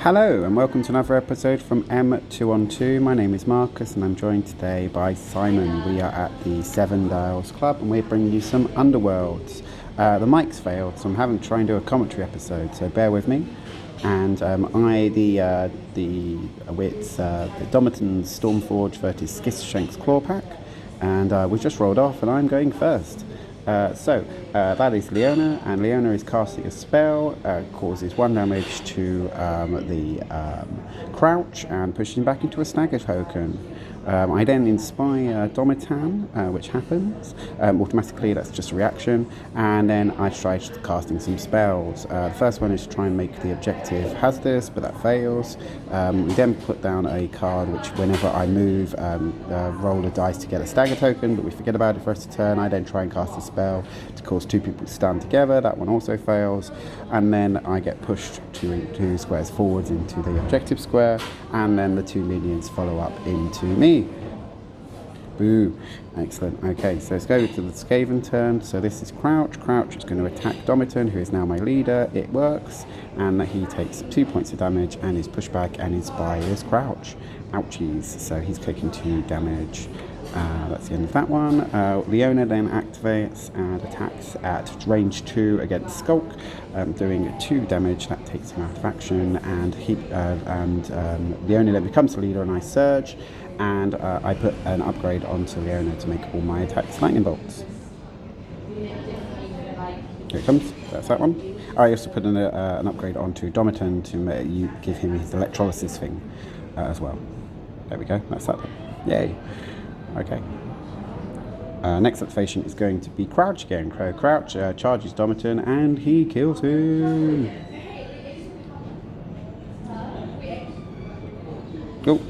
Hello and welcome to another episode from M2on2. My name is Marcus and I'm joined today by Simon. We are at the Seven Dials Club and we're bringing you some Underworlds. The mic's failed, so I'm having to try and do a commentary episode, so bear with me. And the Domintans StormCoven versus Skittershank's Clawpack, and we just rolled off and I'm going first. That is Leona, and Leona is casting a spell, causes 1 damage to the crouch and pushes him back into a stagger token. I then inspire Domintan, which happens automatically, that's just a reaction, and then I try casting some spells. The first one is to try and make the objective hazardous, but that fails. We then put down a card which, whenever I move, roll a dice to get a stagger token, but we forget about it for the turn. I then try and cast a spell to cause 2 people to stand together. That one also fails, and then I get pushed 2 squares forwards into the objective square, and then the 2 minions follow up into me. Boo. Excellent. Okay, so let's go to the Skaven turn. So this is Crouch. Crouch is going to attack Domintan, who is now my leader. It works, and he takes 2 points of damage and is pushed back and inspires Crouch. Ouchies. So he's taking 2 damage. That's the end of that one. Leona then activates and attacks at range 2 against Skulk, doing 2 damage. That takes him out of action, and Leona then becomes the leader, and I surge, and I put an upgrade onto Leona to make all my attacks lightning bolts. Here it comes. That's that one. I also put an upgrade onto Domintan to give him his electrolysis thing as well. There we go. That's that one. Yay. Okay. Next activation is going to be Crouch again. Crouch charges Domington and he kills him. Oh,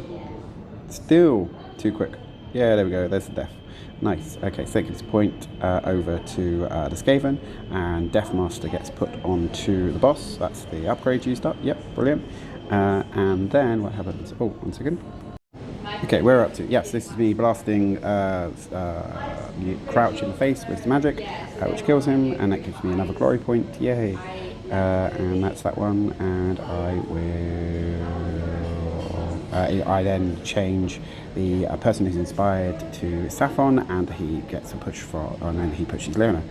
still too quick. Yeah, there we go. There's the death. Nice. Okay, so it gives a point over to the Skaven, and Deathmaster gets put onto the boss. That's the upgrade used up. Yep, brilliant. And then what happens? Oh, 1 second. Okay, we're up to, yes, this is me blasting Crouch in the face with the magic, which kills him, and that gives me another glory point, yay. And that's that one, and I then change the person who's inspired to Saffron, and he gets a push and then he pushes Leona.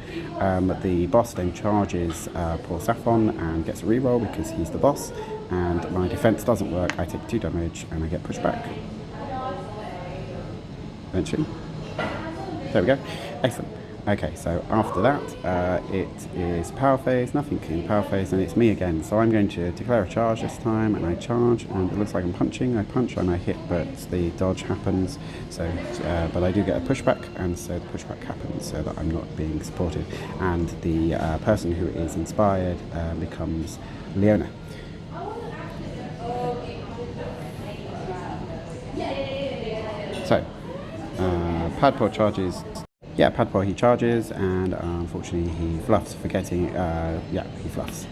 The boss then charges poor Saffron and gets a reroll because he's the boss, and my defense doesn't work. I take 2 damage and I get pushed back. Eventually. There we go. Excellent. Okay, so after that, it is power phase, nothing in power phase, and it's me again. So I'm going to declare a charge this time, and I charge, and it looks like I'm punching. I punch and I hit, but the dodge happens. So, but I do get a pushback, and so the pushback happens so that I'm not being supported. And the person who is inspired becomes Leona. So, Padpor charges. Yeah, Padpor he charges, and unfortunately he fluffs, forgetting. He fluffs.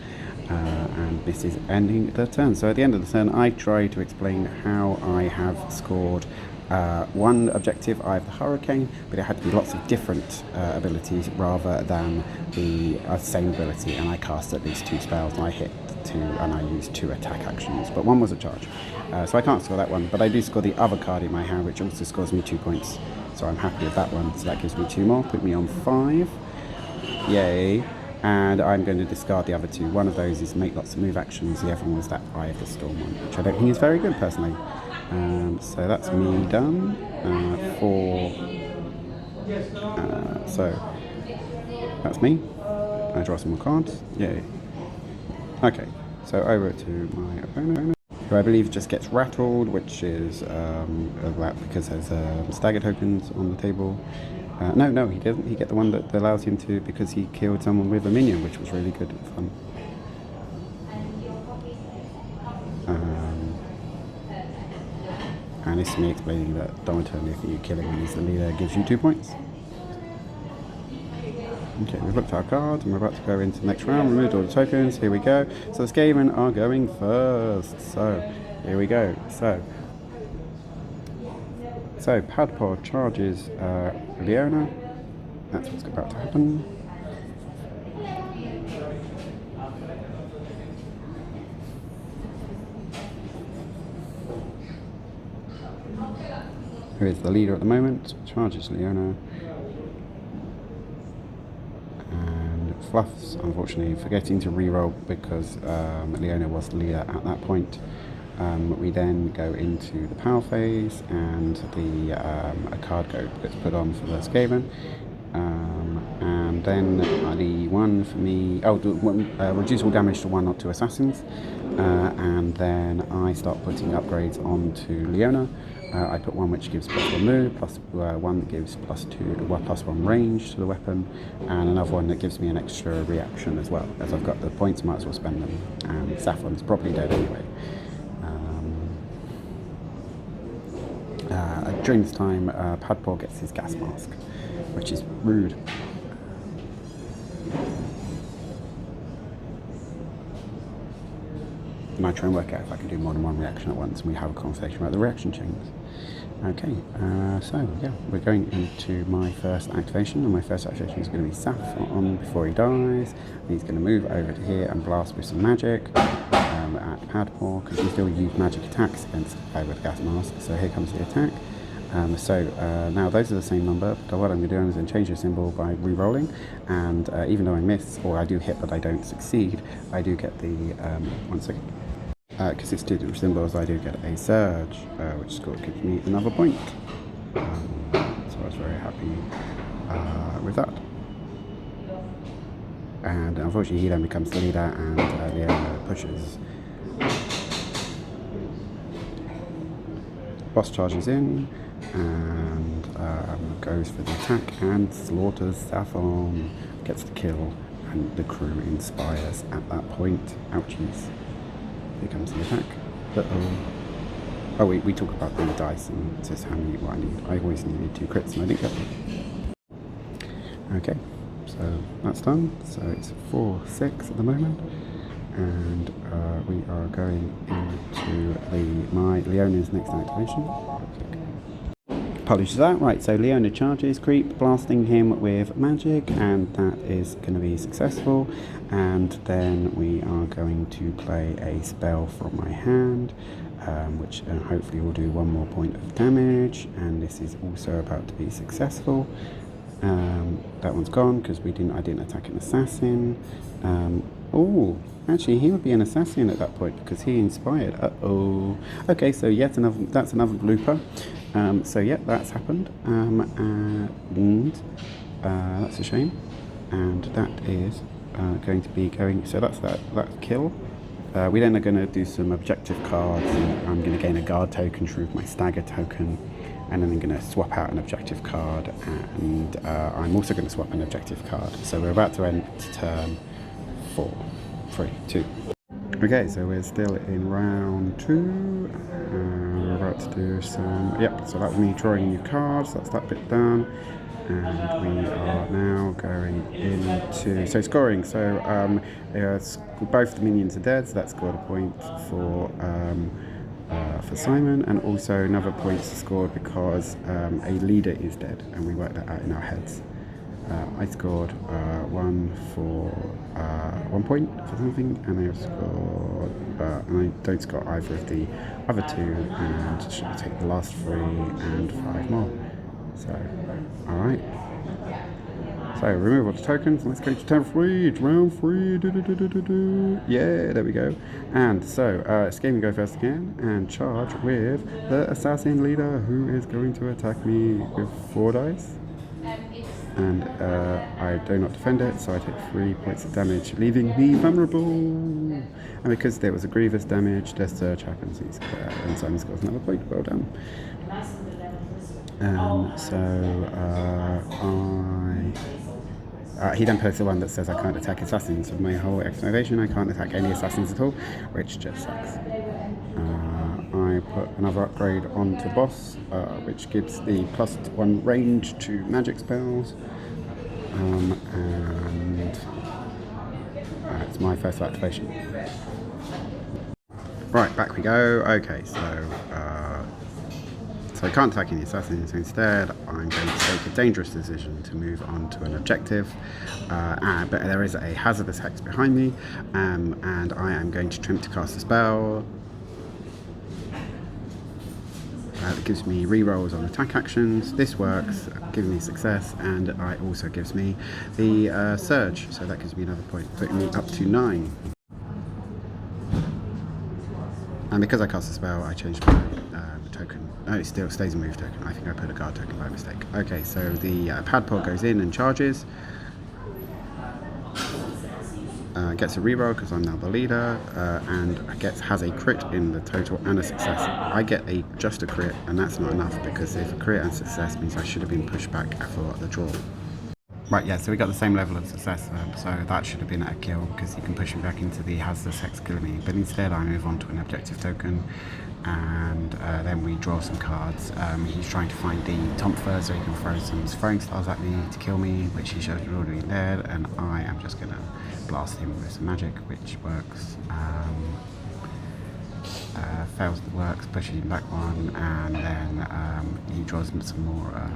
And this is ending the turn. So at the end of the turn, I try to explain how I have scored 1 objective. I have the Hurricane, but it had to be lots of different abilities rather than the same ability. And I cast at least 2 spells, and I hit 2, and I used 2 attack actions, but 1 was a charge. So I can't score that one, but I do score the other card in my hand, which also scores me 2 points. So I'm happy with that one. So that gives me 2 more, put me on 5. Yay. And I'm going to discard the other 2. One of those is make lots of move actions. The other one was that Eye of the Storm one, which I don't think is very good personally. So that's me done. So that's me. I draw some more cards. Yay. Okay, so over to my opponent, who I believe just gets rattled, which is because there's stagger tokens on the table. No, he doesn't. He gets the one that allows him to, because he killed someone with a minion, which was really good and fun. And this is me explaining that Domintans, if you kill him when he's the leader, gives you 2 points. Okay, we've looked at our cards and we're about to go into the next round. Removed all the tokens. Here we go. So the Skaven are going first. So here we go. So Padpor charges Leona. That's what's about to happen. who is the leader at the moment, charges Leona. And Fluff's unfortunately forgetting to reroll because Leona was the leader at that point. We then go into the power phase, and a card gets put on for the Skaven. And then the one for me, reduce all damage to 1 or 2 assassins, and then I start putting upgrades onto Leona. I put one which gives +1 move, plus one that gives +1 range to the weapon, and another one that gives me an extra reaction as well. As I've got the points, might as well spend them, and Saffron's probably dead anyway. During this time, Padpor gets his gas mask, which is rude. And I try and work out if I can do more than one reaction at once, and we have a conversation about the reaction chains. Okay, so yeah, we're going into my first activation, and my first activation is going to be Saf on before he dies. And he's going to move over to here and blast with some magic at Padpor, because he still use magic attacks against with gas mask. So here comes the attack. Now those are the same number, but what I'm going to do is then change the symbol by re-rolling, and even though I miss, or I do hit but I don't succeed, I do get the, one second, because it's 2 different symbols, I do get a surge, which gives me another point. So I was very happy with that. And unfortunately he then becomes the leader, and Leona pushes. Boss charges in, and goes for the attack and slaughters Saffron, gets the kill, and the crew inspires at that point. Ouchies. Here comes the attack. Oh, we talk about the dice and it says how many what I need. I always needed 2 crits and I didn't get them. Okay, so that's done. So it's 4-6 at the moment, and we are going into my Leona's next activation. Apologies for that. Right, so Leona charges, creep, blasting him with magic, and that is going to be successful. And then we are going to play a spell from my hand, which hopefully will do 1 more point of damage, and this is also about to be successful. That one's gone because I didn't attack an assassin. Actually, he would be an assassin at that point because he inspired. Okay, so that's another blooper. So yeah, that's happened, and that's a shame. And that is going to be going. So that's that kill. We then are going to do some objective cards. And I'm going to gain a guard token through my stagger token, and then I'm going to swap out an objective card, and I'm also going to swap an objective card. So we're about to end turn 4, 3, 2. Okay, so we're still in round 2. We're about to do some. Yep. So that's me drawing new cards. That's that bit done, and we are now going into scoring. So both the minions are dead, so that scored a point for Simon, and also another point scored because a leader is dead, and we worked that out in our heads. I scored 1 point for something, and I scored, and I don't score either of the other 2, and should take the last 3 and 5 more. So, alright. So, remove all the tokens, let's go to turn 3, round 3, yeah, there we go. And so, Skaven go first again, and charge with the assassin leader, who is going to attack me with 4 dice. And I do not defend it, so I take 3 points of damage, leaving me vulnerable. And because there was a grievous damage, the surge happens, and Simon scores another point. Well done. He then plays the one that says I can't attack assassins. So my whole explanation, I can't attack any assassins at all, which just sucks. I put another upgrade onto boss, which gives the +1 range to magic spells, and it's my first activation. Right, back we go. Okay, so I can't attack any assassins, so instead I'm going to take a dangerous decision to move on to an objective, but there is a hazardous hex behind me, and I am going to attempt to cast a spell. It gives me re-rolls on attack actions. This works, giving me success, and it also gives me the surge, so that gives me another point, putting me up to 9. And because I cast a spell, I changed my token. Oh, it still stays a move token. I think I put a guard token by mistake. Okay, so the Padpole goes in and charges. Gets a reroll because I'm now the leader, and has a crit in the total and a success. I get just a crit, and that's not enough because if a crit and success means I should have been pushed back for the draw. Right, yeah, so we got the same level of success, so that should have been a kill because you can push me back into the has the sex killing me. But instead, I move on to an objective token, and then we draw some cards. He's trying to find the Tomfer so he can throw some throwing stars at me to kill me, which he should have already been dead, and I am just gonna blast him with some magic, which works. Fails the works, pushes him back 1, and then he draws some more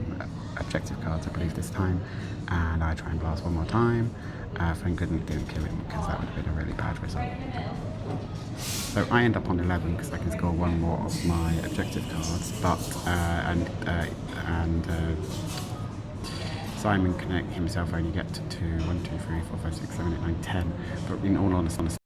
objective cards, I believe this time, and I try and blast 1 more time. Thank goodness it didn't kill him because that would have been a really bad result. So I end up on 11 because I can score 1 more of my objective cards, but Simon can himself only get to 1, 2, 3, 4, 5, 6, 7, 8, 9, 10. But in all honesty,